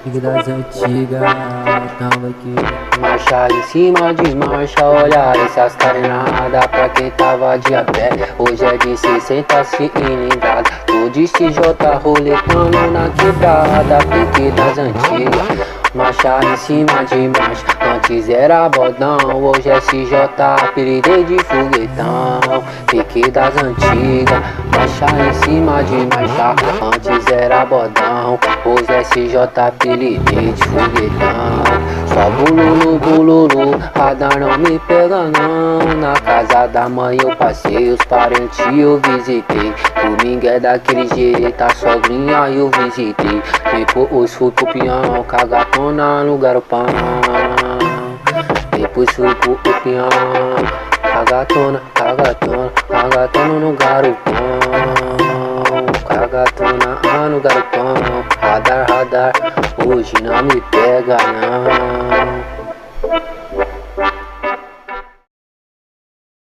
Pique das antigas, tamo aqui. Marcha em cima de marcha, olha essas carenadas pra quem tava de a pé. Hoje é de 60 cilindrada, tô de CJ roletando na quebrada. Pique das antigas, marcha em cima de marcha. Antes era bodão, hoje é CJ, apelidei de foguetão. Pique das antigas, marcha em cima de marcha. Antes era bodão, hoje é CJ, apelidei de foguetão. Só bululu, bululu, radar não me pega não. Na casa da mãe eu passei, os parentes eu visitei. Domingo é daquele jeito, a sogrinha eu visitei. Depois fui pro peão, com a gatona no garopão. Depois fui pro peão, com a gatona no garopão. Com a gatona no garopão. Radar, hoje não me pega não.